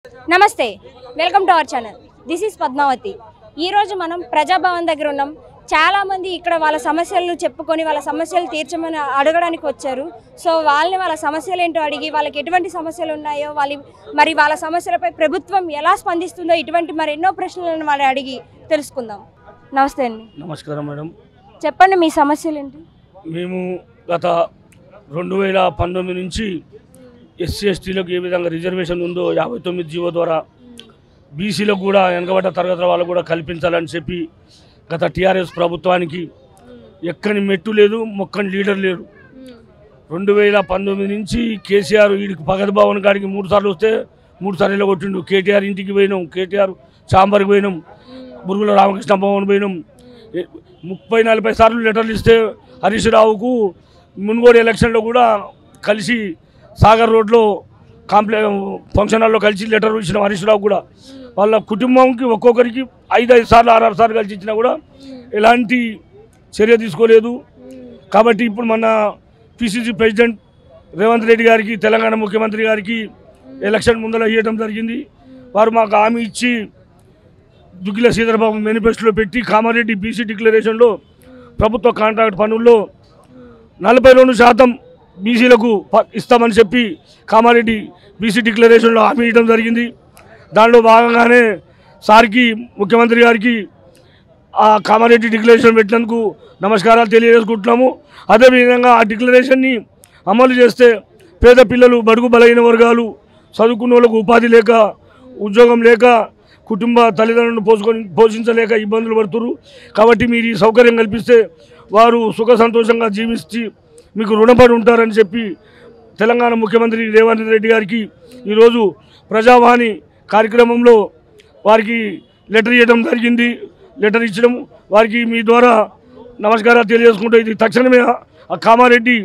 నమస్తే welcome to our channel this is Padmavathi ఈ రోజు మనం ప్రజాభవన్ దగ్గర ఉన్నాం చాలా మంది ఇక్కడ వాళ్ళ సమస్యలను చెప్పుకొని వాళ్ళ సమస్యలు తీర్చమని అడగడానికి వచ్చారు సో వాళ్ళ సమస్యలు ఏంటో అడిగి వాళ్ళకి ఎటువంటి సమస్యలు ఉన్నాయో వాళ్ళ సమస్యలపై ప్రభుత్వం ఎలా స్పందిస్తుందో ఇటువంటి మరెన్నో ప్రశ్నలను వాళ్ళు అడిగి తెలుసుకుందాం నమస్తే అండి నమస్కారం మేడం చెప్పండి మీ సమస్యలు ఏంటి మేము గత 2019 నుంచి ఎస్సీ ఎస్టీలకు ఏ విధంగా రిజర్వేషన్ ఉందో 59 జీవో ద్వారా బీసీలకు కూడా వెనకబడ్డ తరగతుల వాళ్ళకు కూడా కల్పించాలని చెప్పి గత టీఆర్ఎస్ ప్రభుత్వానికి ఎక్కని మెట్టు లేదు మొక్కని లీడర్ లేడు 2019 నుంచి కేసీఆర్ వీడికి పగతి భవన్ కాడికి 3 సార్లు వస్తే 3 సార్లు కొట్టిండు కేటీఆర్ ఇంటికి పోయినాం కేటీఆర్ చాంబర్కి పోయినాం బురుగుల రామకృష్ణ భవన్ పోయినాం 30-40 సార్లు లెటర్లు ఇస్తే హరీష్ రావుకు మున్గోడు ఎలక్షన్లో కూడా కలిసి సాగర్ రోడ్లో ఫంక్షన్ హాల్లో కలిసి లెటర్ ఇచ్చిన హరీష్ రావు కూడా వాళ్ళ కుటుంబంకి ఒక్కొక్కరికి 5 సార్లు 6 సార్లు కలిసి ఇచ్చినా కూడా ఎలాంటి చర్య తీసుకోలేదు కాబట్టి ఇప్పుడు మన పిసిసి ప్రెసిడెంట్ రేవంత్ రెడ్డి గారికి తెలంగాణ ముఖ్యమంత్రి గారికి ఎలక్షన్ ముందర ఇవ్వడం జరిగింది వారు మాకు హామీ ఇచ్చి దుగ్గిల శ్రీధరబాబు మేనిఫెస్టోలో పెట్టి కామారెడ్డి బీసీ డిక్లరేషన్లో ప్రభుత్వ కాంట్రాక్ట్ పనుల్లో 42% బీసీలకు ఇస్తామని చెప్పి కామారెడ్డి బీసీ డిక్లరేషన్లో హామీ ఇవ్వడం జరిగింది దానిలో భాగంగానే సార్కి ముఖ్యమంత్రి గారికి ఆ కామారెడ్డి డిక్లరేషన్ పెట్టినందుకు నమస్కారాలు తెలియజేసుకుంటున్నాము అదేవిధంగా ఆ డిక్లరేషన్ని అమలు చేస్తే పేద పిల్లలు బడుగు బలహీన వర్గాలు చదువుకున్న వాళ్ళకు ఉపాధి లేక ఉద్యోగం లేక కుటుంబ తల్లిదండ్రులను పోషించలేక ఇబ్బందులు పడుతున్నారు కాబట్టి మీరు ఈ సౌకర్యం కల్పిస్తే వారు సుఖ సంతోషంగా జీవించి మీకు రుణపడి ఉంటారని చెప్పి తెలంగాణ ముఖ్యమంత్రి రేవంత్ రెడ్డి గారికి ఈరోజు ప్రజావాణి కార్యక్రమంలో వారికి లెటర్ ఇవ్వడం జరిగింది లెటర్ ఇచ్చడం వారికి మీ ద్వారా నమస్కారాలు తెలియజేసుకుంటూ ఇది తక్షణమే ఆ కామారెడ్డి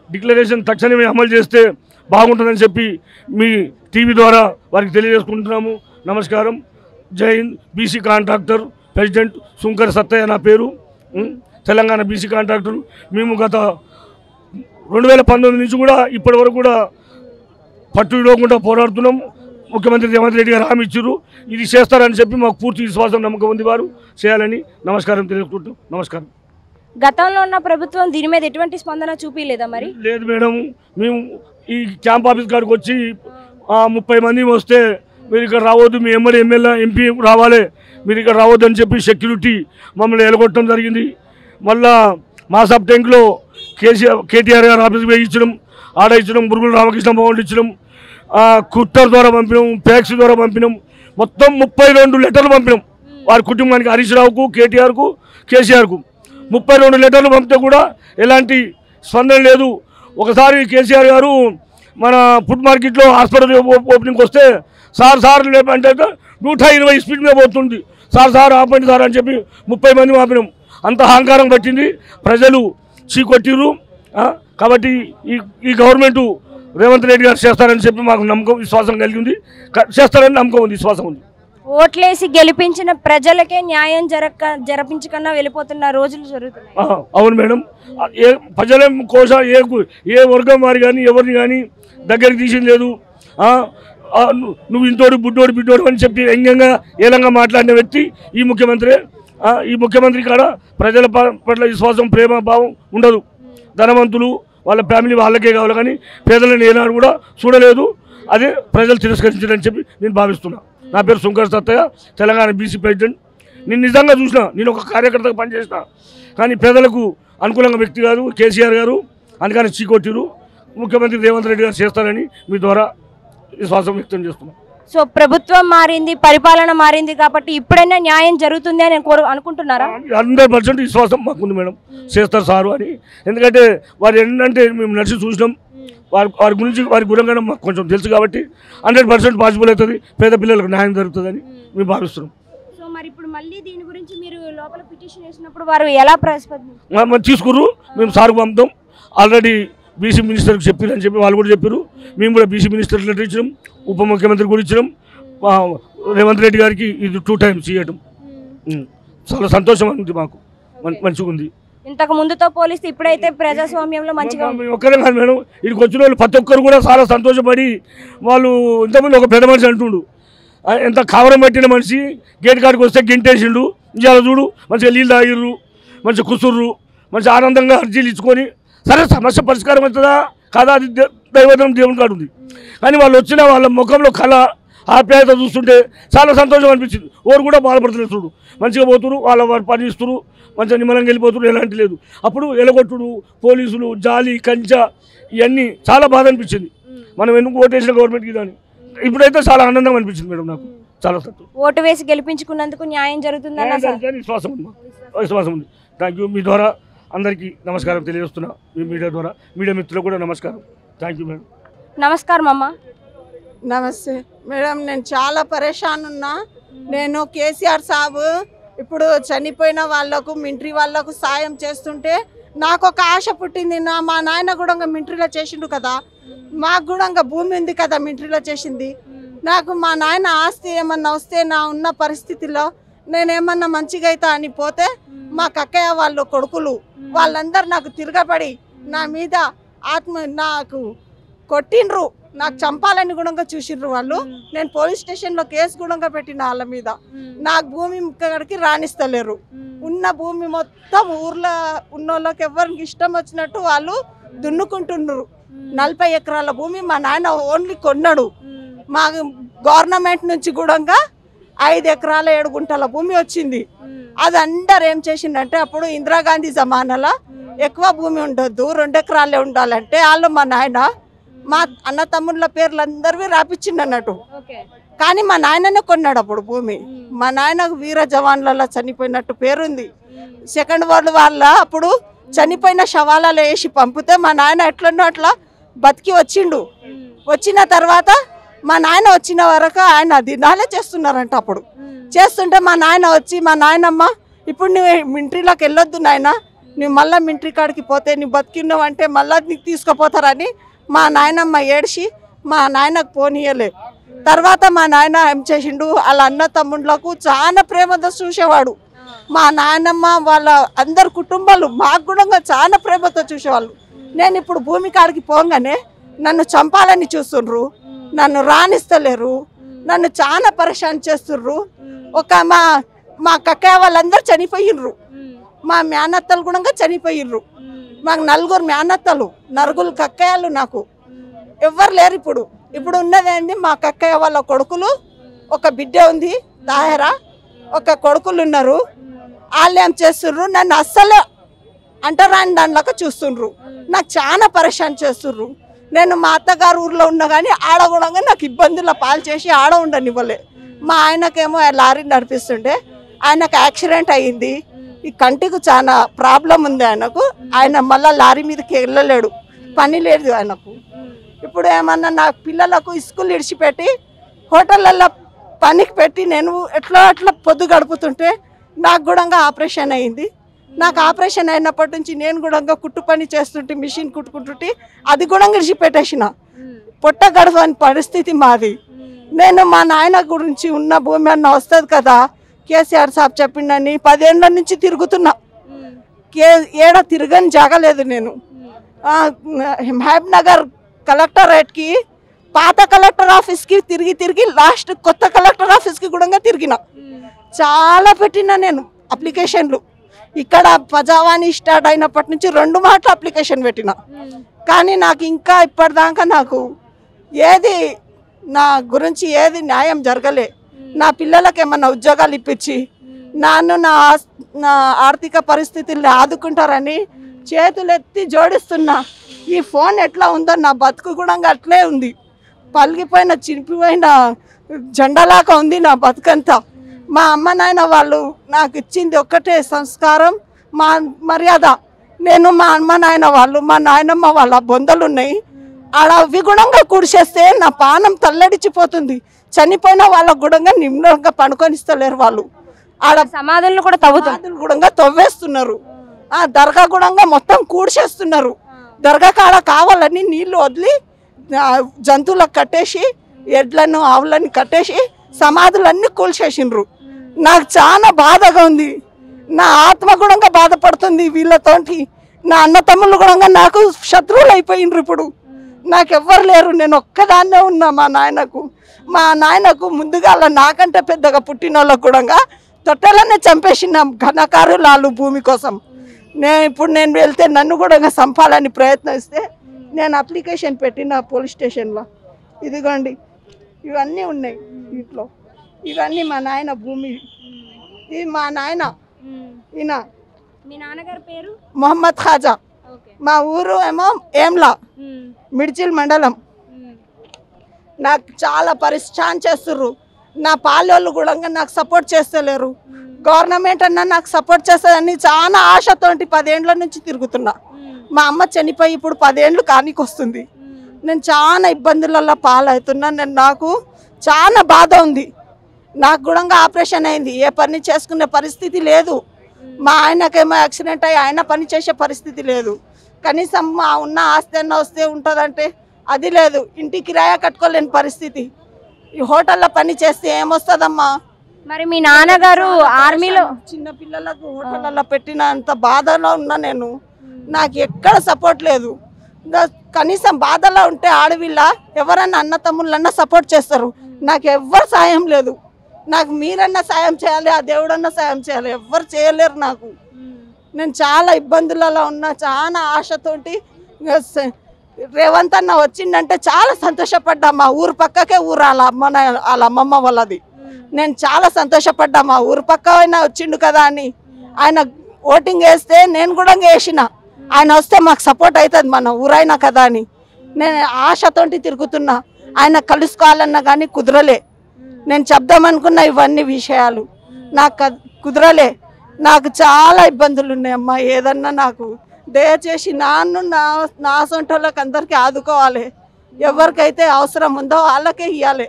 డిక్లరేషన్ తక్షణమే అమలు చేస్తే బాగుంటుందని చెప్పి మీ టీవీ ద్వారా వారికి తెలియజేసుకుంటున్నాము నమస్కారం Jai Hind BC contractor president Shunkar Sattaiah నా పేరు తెలంగాణ బీసీ కాంట్రాక్టర్ మేము గత 2019 నుంచి కూడా ఇప్పటి వరకు కూడా పట్టు ఇవ్వకుండా పోరాడుతున్నాం ముఖ్యమంత్రి రేవంత్ రెడ్డి గారు హామీ ఇచ్చారు ఇది చేస్తారని చెప్పి మాకు పూర్తి విశ్వాసం నమ్మకం ఉంది వారు చేయాలని నమస్కారం తెలియజేసుకుంటాం నమస్కారం గతంలో ఉన్న ప్రభుత్వం దీని మీద ఎటువంటి స్పందన చూపించలేదా మరి లేదు మేడం మేము ఈ క్యాంప్ ఆఫీస్ కాడికి వచ్చి 30 మంది వస్తే మీరు ఇక్కడ రావద్దు మీ ఎమ్మెల్యే ఎంపీ రావాలి మీరు ఇక్కడ రావద్దు అని చెప్పి సెక్యూరిటీ మమ్మల్ని ఎలగొట్టడం జరిగింది మళ్ళా మా సబ్ ట్యాంక్లో కేటీఆర్ గారు ఆఫీస్కి పోయి ఇచ్చడం ఆడ ఇచ్చడం బురుగుల రామకృష్ణ భవన్ ఇచ్చడం కుట్టర్ ద్వారా పంపినాం ఫ్యాక్స్ ద్వారా పంపినాం మొత్తం 32 లెటర్లు పంపినాం వారి కుటుంబానికి హరీష్ రావుకు కేటీఆర్కు కేసీఆర్కు 32 లెటర్లు పంపితే కూడా ఎలాంటి స్పందన లేదు ఒకసారి కేసీఆర్ గారు మన ఫుడ్ మార్కెట్లో హాస్పిటల్ ఓపెనింగ్కి వస్తే సార్ లేపంటే 120 స్పీడ్ మీద పోతుంది సార్ ఆపండి సార్ అని చెప్పి 30 మంది ఆపినాం అంత అహంకారం పట్టింది ప్రజలు చీకొట్టిరు కాబట్టి ఈ గవర్నమెంట్ రేవంత్ రెడ్డి గారు చేస్తారని చెప్పి మాకు నమ్మకం విశ్వాసం కలిగింది చేస్తారని నమ్మకం ఉంది విశ్వాసం ఉంది ఓట్లేసి గెలిపించిన ప్రజలకే న్యాయం జరిపించకుండా వెళ్ళిపోతున్న రోజులు జరుగుతున్నాయి అవును మేడం ఏ ప్రజల కోసం ఏ వర్గం వారి కానీ ఎవరిని కానీ దగ్గరికి తీసింది లేదు నువ్వు ఇంతోడు బుడ్డోడు బిడ్డోడు అని చెప్పి వ్యంగ్యంగా ఏలంగా మాట్లాడిన వ్యక్తి ఈ ముఖ్యమంత్రి కాడ ప్రజల పట్ల విశ్వాసం ప్రేమ భావం ఉండదు ధనవంతులు వాళ్ళ ఫ్యామిలీ వాళ్ళకే కావాలి కానీ పేదలను ఏనాడు కూడా చూడలేదు అదే ప్రజలు తిరస్కరించారని చెప్పి నేను భావిస్తున్నా నా పేరు శుంకర్ సత్తయ్య తెలంగాణ బీసీ ప్రెసిడెంట్ నేను నిజంగా చూసిన నేను ఒక కార్యకర్తగా పనిచేసిన కానీ పేదలకు అనుకూలంగా వ్యక్తి కాదు కేసీఆర్ గారు అందుకని చీకొట్టిరు ముఖ్యమంత్రి రేవంత్ రెడ్డి గారు చేస్తారని మీ ద్వారా విశ్వాసం వ్యక్తం చేస్తున్నాను సో ప్రభుత్వం మారింది పరిపాలన మారింది కాబట్టి ఇప్పుడైనా న్యాయం జరుగుతుంది అని అనుకుంటున్నారా 100% విశ్వాసం మాకుంది మేడం చేస్తారు సారు అని ఎందుకంటే వారు ఏంటంటే మేము నడిచి చూసినాం వారి గురించి వారి గుణంగా మాకు కొంచెం తెలుసు కాబట్టి 100% పాసిబుల్ అవుతుంది పేద పిల్లలకు న్యాయం జరుగుతుందని మేము భావిస్తున్నాం సో మరి ఇప్పుడు మళ్ళీ దీని గురించి మీరు లోపల పిటిషన్ వేసినప్పుడు వారు ఎలా ప్రతిస్పందించారు తీసుకుర్రు మేము సార్కు పంపుతాం ఆల్రెడీ బీసీ మినిస్టర్కి చెప్పారని చెప్పి వాళ్ళు కూడా చెప్పారు మేము కూడా బీసీ మినిస్టర్ లెటర్ ఇచ్చినాం ఉప ముఖ్యమంత్రి కూడా ఇచ్చినాం రేవంత్ రెడ్డి గారికి ఇది 2 టైమ్స్ ఇవ్వడం చాలా సంతోషం ఉంది మాకు మంచిగా ఉంది ఇంతకు ముందుతో పోలిస్తే ఇప్పుడైతే ప్రజాస్వామ్యంలో మంచిగా ఒక్కరే కాదు మేడం ఇక్కడికి వచ్చిన వాళ్ళు ప్రతి ఒక్కరు కూడా చాలా సంతోషపడి వాళ్ళు ఇంతకుముందు ఒక పెద్ద మనిషి అంటుండు ఎంత కావరం పట్టిన మనిషి గేట్ కాడికి వస్తే గెంటేసిండు. ఇవాళ చూడు మంచిగా నీళ్ళు తాగిర్రు, మంచిగా కుసుర్రు, మంచిగా ఆనందంగా అర్జీలు ఇచ్చుకొని. సరే సమస్య పరిష్కారం అవుతుందా కాదా అది దైవదం దేవుని కాడు ఉంది. కానీ వాళ్ళు వచ్చిన వాళ్ళ ముఖంలో కళ ఆప్యాయత చూస్తుంటే చాలా సంతోషం అనిపించింది. ఎవరు కూడా బాధపడుతున్నారు. చూడు మంచిగా పోతున్నారు, వాళ్ళ పని ఇస్తున్నారు, మంచిగా నిమ్మలంగా వెళ్ళిపోతున్నారు, ఎలాంటి లేదు. అప్పుడు ఎలగొట్టుడు, పోలీసులు, జాలి, కంచె ఇవన్నీ చాలా బాధ అనిపించింది. మనం ఎందుకు ఓటేసిన గవర్నమెంట్కి దాన్ని. ఇప్పుడైతే చాలా ఆనందం అనిపించింది మేడం, నాకు చాలా సంతోషం. ఓటు వేసి గెలిపించుకున్నందుకు న్యాయం జరుగుతుందన్న విశ్వాసం ఉంది, విశ్వాసం ఉంది. Thank you. మీ ద్వారా అందరికీ నమస్కారం తెలియజేస్తున్నా. మీ మీడియా ద్వారా మీడియా మిత్రులకు కూడా నమస్కారం. Thank you madam. నమస్కారం అమ్మ. నమస్తే మేడం. నేను చాలా పరేషాన్ ఉన్నా. నేను కేసీఆర్ సాబు ఇప్పుడు చనిపోయిన వాళ్ళకు మిలిటరీ వాళ్ళకు సాయం చేస్తుంటే నాకు ఒక ఆశ పుట్టింది. మా నాయన కూడా మిలిటరీలో చేసిండు కదా, మాకు కూడా భూమి ఉంది కదా మిలిటరీలో చేసింది. నాకు మా నాయన ఆస్తి ఏమన్నా వస్తే నా ఉన్న పరిస్థితిలో నేనేమన్నా మంచిగా అవుతా అని పోతే మా కక్కయ్య వాళ్ళు కొడుకులు వాళ్ళందరూ నాకు తిరగబడి నా మీద నాకు కొట్టిండ్రు, నాకు చంపాలని కూడా చూసిండ్రు వాళ్ళు. నేను పోలీస్ స్టేషన్లో కేసు కూడా పెట్టిన వాళ్ళ మీద. నాకు భూమి ఇక్కడికి రాణిస్తలేరు. ఉన్న భూమి మొత్తం ఊర్లో ఉన్న వాళ్ళకి ఎవరికి ఇష్టం వచ్చినట్టు వాళ్ళు దున్నుకుంటున్నారు. 40 ఎకరాల భూమి మా నాయన ఓన్లీ కొన్నాడు. మా గవర్నమెంట్ నుంచి కూడా 5 ఎకరాల 7 గుంటల భూమి వచ్చింది. అది అందరు ఏం చేసిందంటే అప్పుడు ఇందిరాగాంధీ జమానాలో ఎక్కువ భూమి ఉండొద్దు, 2 ఎకరాలే ఉండాలంటే వాళ్ళు మా నాయన మా అన్న తమ్ముళ్ళ పేర్లు అందరివి రాపిచ్చిండు అన్నట్టు. కానీ మా నాయననే కొన్నాడు అప్పుడు భూమి. మా నాయనకు వీర జవాన్లలో చనిపోయినట్టు పేరుంది. సెకండ్ వరల్డ్ వాళ్ళ అప్పుడు చనిపోయిన శవాలలో వేసి పంపితే మా నాయన ఎట్లన్నో అట్లా బతికి వచ్చిండు. వచ్చిన తర్వాత మా నాయన వచ్చిన వరకు ఆయన దినాలే చేస్తున్నారంట. అప్పుడు చేస్తుంటే మా నాయన వచ్చి మా నాయనమ్మ ఇప్పుడు నువ్వు మిలిటరీలోకి వెళ్ళొద్దు నాయన, నువ్వు మళ్ళీ మిలిటరీ కాడికి పోతే నువ్వు బతికిన్నావు అంటే మళ్ళీ నీకు తీసుకుపోతారని మా నాయనమ్మ ఏడ్చి మా నాయనకు పోనీయలే. తర్వాత మా నాయన ఏం చేసిండు, వాళ్ళ అన్న తమ్ముళ్ళకు చాలా ప్రేమతో చూసేవాడు. మా నాయనమ్మ వాళ్ళ అందరు కుటుంబాలు మాకు కూడా చాలా ప్రేమతో చూసేవాళ్ళు. నేను ఇప్పుడు భూమి కాడికి పోగానే నన్ను చంపాలని చూస్తుండ్రు, నన్ను రాణిస్తలేరు, నన్ను చాలా పరేషాన్ చేస్తుర్రు. ఒక మా కక్కయ్య వాళ్ళందరూ చనిపోయిర్రు, మా మేనత్తలు కూడా చనిపోయిర్రు. మాకు 4 మేనత్తలు, 4 కక్కయ్యలు, నాకు ఎవ్వరు లేరు. ఇప్పుడు ఉన్నది ఏంటి, మా కక్కయ్య వాళ్ళ కొడుకులు, ఒక బిడ్డ ఉంది దాయరా, ఒక కొడుకులు ఉన్నారు. వాళ్ళు ఏం చేస్తుర్రు, నన్ను అస్సలు అంటరాని దానిలాగా చూస్తుండ్రు, నాకు చాలా పరేషాన్ చేస్తుర్రు. నేను మా అత్తగారు ఊర్లో ఉన్నా కానీ ఆడ కూడా నాకు ఇబ్బందుల పాలు చేసి ఆడ ఉండనివ్వలే. మా ఆయనకేమో లారీ నడిపిస్తుంటే ఆయనకు యాక్సిడెంట్ అయ్యింది. ఈ కంటికి చాలా ప్రాబ్లం ఉంది ఆయనకు. ఆయన మళ్ళీ లారీ మీదకి వెళ్ళలేడు, పని లేదు ఆయనకు. ఇప్పుడు ఏమన్నా నా పిల్లలకు స్కూల్ ఇడిచిపెట్టి హోటళ్ళల్లో పనికి పెట్టి నేను ఎట్లా పొద్దు గడుపుతుంటే నాకు కూడా ఆపరేషన్ అయింది. నాకు ఆపరేషన్ అయినప్పటి నుంచి నేను కూడా కుట్టు పని చేస్తుంటే మిషన్ కుట్టుకుంటుంటే అది కూడా విడిచిపెట్టేసిన. పొట్ట గడవని పరిస్థితి మాది. నేను మా నాయన గురించి ఉన్న భూమి అన్న వస్తుంది కదా, కేసీఆర్ సాబ్ చెప్పిండని 10 ఏళ్ళ నుంచి తిరుగుతున్నా. ఏడ తిరగని జాగలేదు నేను. మహబూబ్ నగర్ కలెక్టరేట్కి, పాత కలెక్టర్ ఆఫీస్కి తిరిగి లాస్ట్ కొత్త కలెక్టర్ ఆఫీస్కి కూడా తిరిగిన. చాలా పెట్టినా నేను అప్లికేషన్లు. ఇక్కడ ప్రజావాణి స్టార్ట్ అయినప్పటి నుంచి 2 మాటలు అప్లికేషన్ పెట్టిన. కానీ నాకు ఇంకా ఇప్పటిదాకా నాకు ఏది నా గురించి ఏది న్యాయం జరగలే. నా పిల్లలకి ఏమన్నా ఉద్యోగాలు ఇప్పించి నన్ను నా ఆర్థిక పరిస్థితుల్ని ఆదుకుంటారని చేతులెత్తి జోడిస్తున్నా. ఈ ఫోన్ ఎట్లా ఉందో నా బతుకు కూడా అట్లే ఉంది. పలిగిపోయిన చినిపిపోయిన జెండాలాగా ఉంది నా బతుకంతా. మా అమ్మ నాయన వాళ్ళు నాకు ఇచ్చింది ఒక్కటే సంస్కారం, మా మర్యాద. నేను మా అమ్మ నాయన వాళ్ళు, మా నాయనమ్మ వాళ్ళ బొందలు ఉన్నాయి, ఆడ అవి గుణంగా కూడిచేస్తే నా పానం తల్లడిచిపోతుంది. చనిపోయిన వాళ్ళకు గుణంగా నిమ్మలంగా పనుకొనిస్తలేరు వాళ్ళు. ఆడ సమాధులను కూడా గుణంగా తవ్వేస్తున్నారు. ఆ దర్గా గుణంగా మొత్తం కూడిచేస్తున్నారు. దర్గా కాడ కావాలని నీళ్లు వదిలి జంతువులకు కట్టేసి, ఎడ్లను ఆవులని కట్టేసి సమాధులన్నీ కూల్చేసిండ్రు. నాకు చాలా బాధగా ఉంది. నా ఆత్మ గుణంగా బాధపడుతుంది వీళ్ళతోటి. నా అన్న తమ్ముళ్ళు కూడా నాకు శత్రువులు అయిపోయిండ్రు. ఇప్పుడు నాకు ఎవ్వరు లేరు, నేను ఒక్కదాన్నే ఉన్నా. మా నాయనకు మా నాయనకు ముందుగా నాకంటే పెద్దగా పుట్టిన వాళ్ళకు కూడా తొట్టెలనే చంపేసిన ఘనకారులాలు భూమి కోసం. ఇప్పుడు నేను వెళ్తే నన్ను కూడా చంపాలని ప్రయత్నిస్తే నేను అప్లికేషన్ పెట్టిన పోలీస్ స్టేషన్లో. ఇదిగోండి ఇవన్నీ ఉన్నాయి ఇంట్లో. ఇవన్నీ మా నాయన భూమి. ఇది మా నాయన. ఈయన మీ నాన్నగారి పేరు మొహమ్మద్ ఖాజా. మా ఊరు ఏమో ఏంలా, మిడ్చిల్ మండలం. నాకు చాలా పరిశ్రమ చేస్తుర్రు. నా పాలోళ్ళు కూడా నాకు సపోర్ట్ చేస్తలేరు. గవర్నమెంట్ అన్న నాకు సపోర్ట్ చేస్తుందని చాలా ఆశతోటి 10 ఏండ్ల నుంచి తిరుగుతున్నా. మా అమ్మ చనిపోయి ఇప్పుడు 10 ఏండ్లు కానికి వస్తుంది. నేను చాలా ఇబ్బందులలో పాలవుతున్నా. నాకు చాలా బాధ ఉంది. నాకు కూడా ఆపరేషన్ అయింది. ఏ పని చేసుకునే పరిస్థితి లేదు. మా ఆయనకేమో యాక్సిడెంట్ అయ్యి ఆయన పని చేసే పరిస్థితి లేదు. కనీసం మా ఉన్న ఆస్తి అన్న వస్తే ఉంటుందంటే అది లేదు. ఇంటికి కిరాయి కట్టుకోలేని పరిస్థితి. ఈ హోటల్లో పని చేస్తే ఏమొస్తుందమ్మా? మరి మీ నాన్నగారు ఆర్మీలో చిన్న పిల్లలకు హోటళ్ళలో పెట్టినంత బాధలో ఉన్నా నేను. నాకు ఎక్కడ సపోర్ట్ లేదు. కనీసం బాధలో ఉంటే ఆడవిల్ల ఎవరన్నా అన్న తమ్ముళ్ళన్నా సపోర్ట్ చేస్తారు. నాకు ఎవ్వరు సాయం లేదు. నాకు మీరన్నా సాయం చేయాలి, ఆ దేవుడన్నా సాయం చేయాలి. ఎవ్వరు చేయలేరు నాకు. నేను చాలా ఇబ్బందులలో ఉన్నా. చాలా ఆశతోటి రేవంత్ అన్న వచ్చిందంటే చాలా సంతోషపడ్డా. మా ఊరు పక్కకే ఊరు వాళ్ళ అమ్మమ్మ వాళ్ళది. నేను చాలా సంతోషపడ్డా. మా ఊరు పక్క అయినా వచ్చిండు కదా అని. ఆయన ఓటింగ్ వేస్తే నేను కూడా వేసిన. ఆయన వస్తే మాకు సపోర్ట్ అవుతుంది మన ఊరైనా కదా అని నేను ఆశతోటి తిరుగుతున్నా. ఆయన కలుసుకోవాలన్నా కానీ కుదరలే. నేను చెప్దామనుకున్న ఇవన్నీ విషయాలు నాకు కుదరలే. నాకు చాలా ఇబ్బందులు ఉన్నాయమ్మా. ఏదన్నా నాకు దయచేసి నా సొంటోళ్ళకి అందరికీ ఆదుకోవాలి. ఎవరికైతే అవసరం ఉందో వాళ్ళకే ఇవ్వాలి.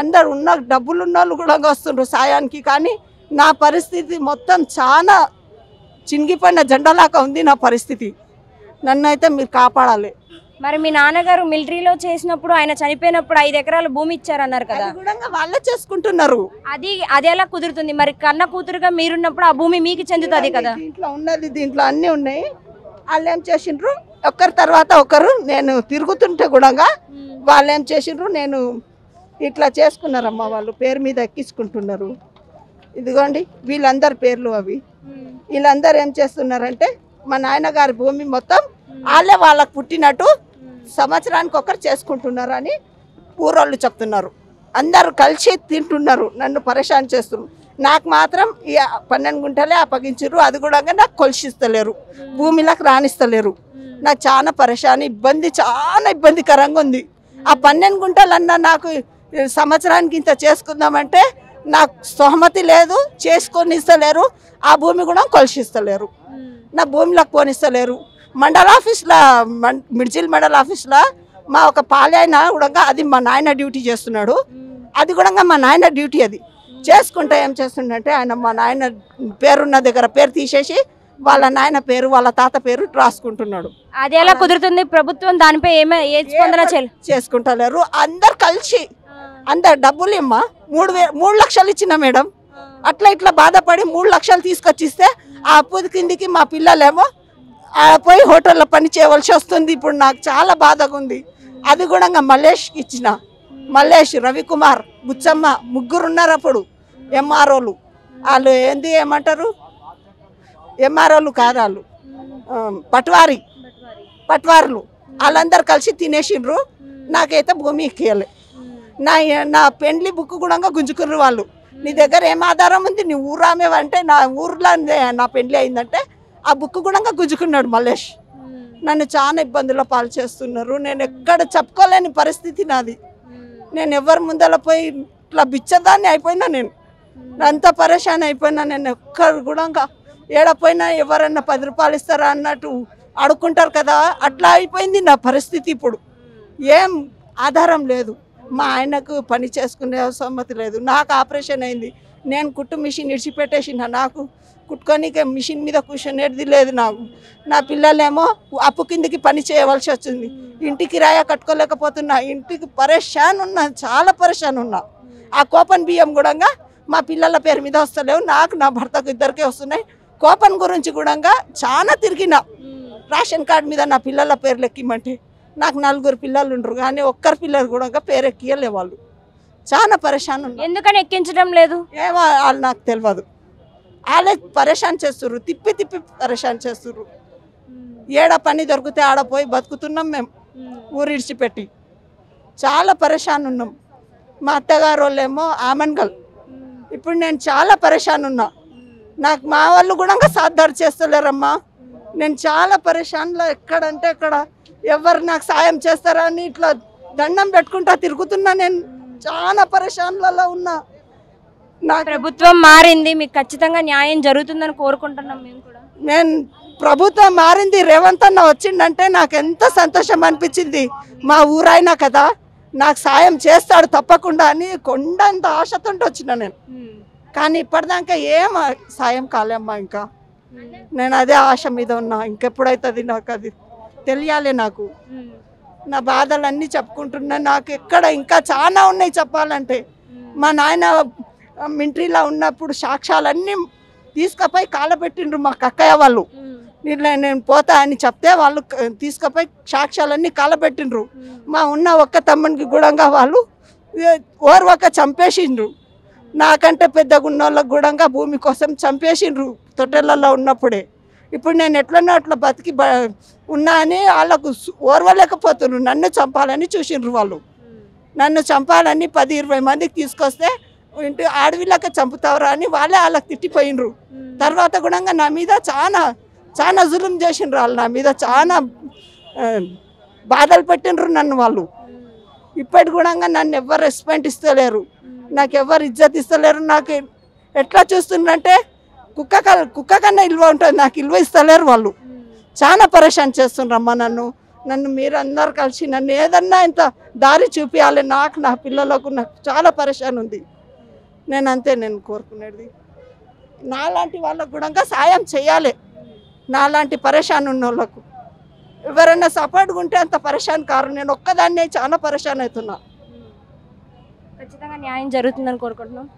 అందరు ఉన్న డబ్బులు ఉన్న వాళ్ళు కూడా వస్తుండ్రు సాయానికి. కానీ నా పరిస్థితి మొత్తం చాలా చినిగిపోయిన జెండాలాగా ఉంది నా పరిస్థితి. నన్నైతే మీరు కాపాడాలి. మరి మీ నాన్నగారు మిలిటరీలో చేసినప్పుడు ఆయన చనిపోయినప్పుడు 5 ఎకరాల భూమి ఇచ్చారన్నారు కదా, వాళ్ళే చేసుకుంటున్నారు. అది ఎలా కుదురుతుంది? మరి కన్న కూతురుగా మీరున్నప్పుడు ఆ భూమి మీకు చెందుతుంది కదా. దీంట్లో ఉన్నది, దీంట్లో అన్నీ ఉన్నాయి. వాళ్ళు ఏం చేసిండ్రు ఒకరి తర్వాత ఒకరు. నేను తిరుగుతుంటే కూడా వాళ్ళు ఏం చేసిండ్రు, నేను ఇట్లా చేసుకున్నారమ్మా. వాళ్ళు పేరు మీద ఎక్కించుకుంటున్నారు. ఇదిగోండి వీళ్ళందరి పేర్లు అవి. వీళ్ళందరూ ఏం చేస్తున్నారంటే మా నాయనగారి భూమి మొత్తం వాళ్ళే వాళ్ళకు పుట్టినట్టు సంవత్సరానికి ఒకరు చేసుకుంటున్నారు అని ఊరోళ్ళు చెప్తున్నారు. అందరూ కలిసి తింటున్నారు. నన్ను పరేషాన్ చేస్తున్నారు. నాకు మాత్రం ఈ 12 గుంటలే అప్పగించారు. అది కూడా నాకు కొలిసిస్తలేరు, భూమిలోకి రాణిస్తలేరు. నాకు చాలా పరేషాన్, చాలా ఇబ్బందికరంగా ఉంది. ఆ 12 గుంటలన్నా నాకు సంవత్సరానికి ఇంత చేసుకుందామంటే నాకు స్తోమతి లేదు. చేసుకొని ఇస్తలేరు. ఆ భూమి కూడా కొలిసిస్తలేరు. నా భూమిలోకి పోనిస్తలేరు. మండల ఆఫీస్లో, మిడ్జిల్ మండల ఆఫీస్లో మా ఒక పాలైన కూడా అది మా నాయన డ్యూటీ చేస్తున్నాడు. అది కూడా మా నాయన డ్యూటీ. అది చేసుకుంటే ఏం చేస్తుండంటే ఆయన మా నాయన పేరున్న దగ్గర పేరు తీసేసి వాళ్ళ నాయన పేరు వాళ్ళ తాత పేరు రాసుకుంటున్నాడు. అది ఎలా కుదురుతుంది? ప్రభుత్వం దానిపై ఏ స్పందన చేసుకుంటలేరు. అందరు కలిసి అందరు డబ్బులు ఇమ్మా 3 లక్షలు ఇచ్చిన మేడం. అట్లా ఇట్లా బాధపడి 3 లక్షలు తీసుకొచ్చిస్తే ఆ అప్పు కిందికి మా పిల్లలేమో పోయి హోటల్లో పని చేయవలసి వస్తుంది. ఇప్పుడు నాకు చాలా బాధగా ఉంది. అది కూడా మల్లేష్కి ఇచ్చిన. మల్లేష్, రవికుమార్, బుచ్చమ్మ ముగ్గురు ఉన్నారు అప్పుడు ఎంఆర్ఓలు. వాళ్ళు ఏమంటారు, ఎంఆర్ఓలు కాదు, వాళ్ళు పట్వారులు. వాళ్ళందరూ కలిసి తినేసిండ్రు. నాకైతే భూమి ఎక్కియాలి. నా పెండ్లి బుక్ కూడా గుంజుకుర్రు వాళ్ళు. నీ దగ్గర ఏం ఆధారం ఉంది, నీ ఊరామేవంటే నా ఊర్లో నా పెండ్లి అయిందంటే ఆ బుక్ కూడా గుంజుకున్నాడు మల్లేష్. నన్ను చాలా ఇబ్బందుల పాలు చేస్తున్నారు. నేను ఎక్కడ చెప్పుకోలేని పరిస్థితి నాది. నేను ఎవరి ముందర పోయి ఇట్లా బిచ్చదాన్ని అయిపోయినా. నేను అంత పరేషాన్ అయిపోయినా. నేను ఎక్కడ కూడా ఏడపోయినా ఎవరన్నా 10 రూపాయలు ఇస్తారా అన్నట్టు అడుక్కుంటారు కదా, అట్లా అయిపోయింది నా పరిస్థితి. ఇప్పుడు ఏం ఆధారం లేదు. మా ఆయనకు పని చేసుకునే సమ్మతి లేదు. నాకు ఆపరేషన్ అయింది. నేను కుట్టు మిషన్ ఇడిచిపెట్టేసిన. నాకు కుట్టుకోనికే మిషన్ మీద కూర్చొనేది లేదు నాకు. నా పిల్లలేమో అప్పు కిందికి పని చేయవలసి వచ్చింది. ఇంటికి కిరాయి కట్టుకోలేకపోతున్నా. ఇంటికి పరేషాన్ ఉన్నా, చాలా పరేషాన్ ఉన్నా. ఆ కోపన్ బియ్యం కూడా మా పిల్లల పేరు మీద వస్తలేవు. నాకు నా భర్తకు ఇద్దరికే వస్తున్నాయి. కోపన్ గురించి కూడా చాలా తిరిగిన. రేషన్ కార్డు మీద నా పిల్లల పేర్లు ఎక్కిమంటే నాకు 4 పిల్లలు ఉండరు. కానీ ఒక్కరి పిల్లలు కూడా పేరు ఎక్కియలే వాళ్ళు. చాలా పరేషాన్ ఉన్నా. ఎందుకని ఎక్కించడం లేదు? ఏమో వాళ్ళు నాకు తెలియదు. వాళ్ళే పరేషాన్ చేస్తుర్రు, తిప్పి తిప్పి పరేషాన్ చేస్తుర్రు. ఏడ పని దొరికితే ఆడ పోయి బతుకుతున్నాం మేము ఊరు ఇడిచిపెట్టి. చాలా పరేషాన్ ఉన్నాం. మా అత్తగారు వాళ్ళేమో ఆమన్గల్. ఇప్పుడు నేను చాలా పరేషాన్ ఉన్నా. నాకు మా వాళ్ళు కూడా సాధారణ చేస్తలేరమ్మా. నేను చాలా పరేషాన్లో, ఎక్కడంటే ఎక్కడ ఎవరు నాకు సాయం చేస్తారా అని ఇట్లా దండం పెట్టుకుంటా తిరుగుతున్నా. నేను చాలా పరేషాన్లలో ఉన్నా. నాకు ప్రభుత్వం మారింది, మీకు ఖచ్చితంగా న్యాయం జరుగుతుందని కోరుకుంటున్నాం మేము కూడా. నేను ప్రభుత్వం మారింది, రేవంత్ అన్న వచ్చిండంటే నాకు ఎంత సంతోషం అనిపించింది. మా ఊరైనా కదా నాకు సాయం చేస్తాడు తప్పకుండా అని కొండంత ఆశతో వచ్చిన నేను. కానీ ఇప్పటిదాకా ఏం సాయం కాలేమ్మా. ఇంకా నేను అదే ఆశ మీద ఉన్నా. ఇంకెప్పుడైతుంది నాకు అది తెలియాలి. నాకు నా బాధలన్నీ చెప్పుకుంటున్నా. నాకు ఎక్కడ ఇంకా చాలా ఉన్నాయి చెప్పాలంటే. మా నాయన మిలిటరీలో ఉన్నప్పుడు సాక్ష్యాలన్నీ తీసుకుపోయి కాలబెట్టిండ్రు మా కక్కయ్య వాళ్ళు. నేను పోతా అని చెప్తే వాళ్ళు తీసుకుపోయి సాక్ష్యాలన్నీ కాలబెట్టిండ్రు. మా ఉన్న ఒక్క తమ్మునికి కూడా వాళ్ళు ఓర్వక చంపేసిండ్రు. నాకంటే పెద్దగా ఉన్న వాళ్ళకి కూడా భూమి కోసం చంపేసిండ్రు తొట్టెలలో ఉన్నప్పుడే. ఇప్పుడు నేను ఎట్లనో అట్లా బతికి ఉన్నా అని వాళ్ళకు ఓర్వలేకపోతున్నారు. నన్ను చంపాలని చూసిండ్రు వాళ్ళు. నన్ను చంపాలని 10-20 మందికి తీసుకొస్తే ఇంటి ఆడవిళ్ళక చంపుతావురా అని వాళ్ళే వాళ్ళకి తిట్టిపోయినరు. తర్వాత కూడా నా మీద చాలా చాలా జులుం చేసిండ్రు. వాళ్ళు నా మీద చాలా బాధలు పెట్టినరు నన్ను వాళ్ళు. ఇప్పటి కూడా నన్ను ఎవరు రెస్పెక్ట్ ఇస్తలేరు, నాకు ఎవరు ఇజ్జత్ ఇస్తలేరు. నాకు ఎట్లా చూస్తుందంటే కుక్క కన్నా ఇల్వ ఉంటుంది, నాకు ఇల్వ ఇస్తలేరు వాళ్ళు. చాలా పరేషాన్ చేస్తుండ్రమ్మా నన్ను. మీరు అందరు కలిసి నన్ను ఏదన్నా ఇంత దారి చూపించాలి. నాకు నా పిల్లలకు నాకు చాలా పరేషాన్ ఉంది. నేను కోరుకునేది నాలాంటి వాళ్ళకు కూడా సాయం చేయాలి. నాలాంటి పరేషాన్ ఉన్న వాళ్ళకు ఎవరైనా సపోర్ట్గా ఉంటే అంత పరేషాన్ కారు. నేను ఒక్కదాన్నే చాలా పరేషాన్ అవుతున్నా. ఖచ్చితంగా న్యాయం జరుగుతుందని కోరుకుంటున్నాం.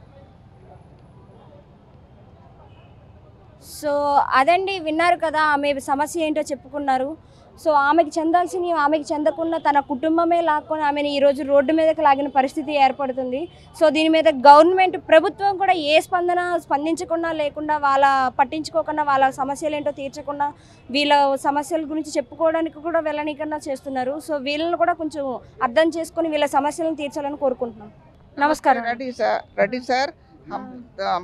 సో అదండి, విన్నారు కదా, ఆమె సమస్య ఏంటో చెప్పుకున్నారు. సో ఆమెకి చెందాల్సినవి ఆమెకి చెందకుండా తన కుటుంబమే లాక్కొని ఆమెను ఈరోజు రోడ్డు మీదకి లాగిన పరిస్థితి ఏర్పడుతుంది. సో దీని మీద గవర్నమెంట్ ప్రభుత్వం కూడా ఏ స్పందించకుండా లేకుండా పట్టించుకోకుండా వాళ్ళ సమస్యలు ఏంటో తీర్చకుండా వీళ్ళ సమస్యల గురించి చెప్పుకోవడానికి కూడా వెళ్ళనీకన్నా చేస్తున్నారు. సో వీళ్ళని కూడా కొంచెం అర్థం చేసుకొని వీళ్ళ సమస్యలను తీర్చాలని కోరుకుంటున్నాం. నమస్కారం. रेडी सर, हम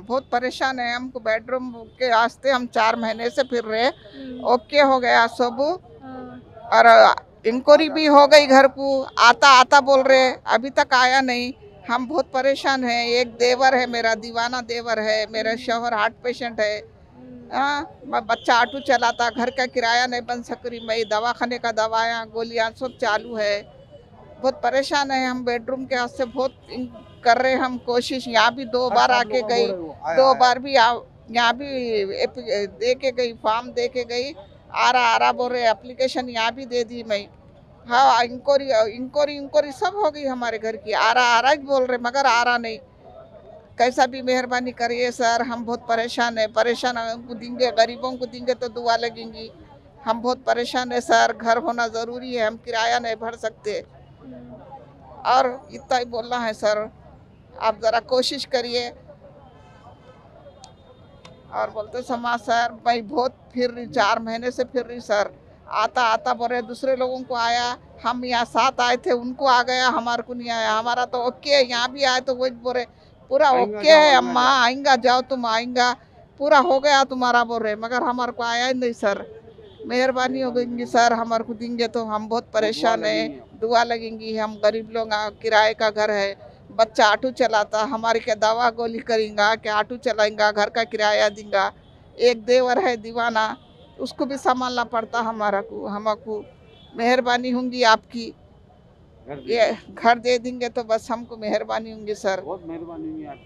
बहुत परेशान है. हमको बेडरूम के वास्ते हम 4 महीने से फिर रहे. ओके हो गया सब, और इंक्वायरी भी हो गई. घर को आता बोल रहे, अभी तक आया नहीं. हम बहुत परेशान हैं. एक देवर है मेरा, दीवाना देवर है. मेरा शौहर हार्ट पेशेंट है. बच्चा ऑटो चलाता, घर का किराया नहीं बन सक रही. मैं दवाखाने का दवायाँ गोलियाँ सब चालू है. बहुत परेशान है हम. बेडरूम के वास्ते बहुत कर रहे हम कोशिश. यहाँ भी 2 बार आके गई, 2 बार भी यहाँ भी दे के गई, फॉर्म दे के गई. आ रहा बोल रहे, एप्लीकेशन यहाँ भी दे दी मैं. हाँ, इंक्वायरी सब हो गई हमारे घर की. आ रहा बोल रहे, मगर आ रहा नहीं. कैसा भी मेहरबानी करिए सर, हम बहुत परेशान है. परेशान हमको देंगे, गरीबों को देंगे तो दुआ लगेंगी. हम बहुत परेशान है सर. घर होना ज़रूरी है, हम किराया नहीं भर सकते. और इतना ही बोलना है सर, आप ज़रा कोशिश करिए. और बोलते समाज सर, मैं बहुत फिर रही, 4 महीने से फिर रही सर. आता बोल रहे दूसरे लोगों को आया. हम यहाँ 7 आए थे, उनको आ गया, हमारे को नहीं आया. हमारा तो ओके है. यहाँ भी आए तो वही बोल रहे पूरा ओके है अम्मा, आएंगा, जाओ तुम आएंगा, पूरा हो गया तुम्हारा बोल रहे. मगर हमारे को आया ही नहीं सर. मेहरबानी होगी सर, हमारे को देंगे तो हम बहुत परेशान है. दुआ लगेंगी. हम गरीब लोग, किराए का घर है. बच्चा ऑटो चलाता, हमारे क्या दवा गोली करेंगे, क्या ऑटो चलाएंगा, घर का किराया देंगे. एक देवर है दीवाना, उसको भी संभालना पड़ता हमारा को. हमको मेहरबानी होंगी आपकी. ये घर दे देंगे तो बस हमको मेहरबानी होंगी सर. बहुत मेहरबानी होंगी आपकी.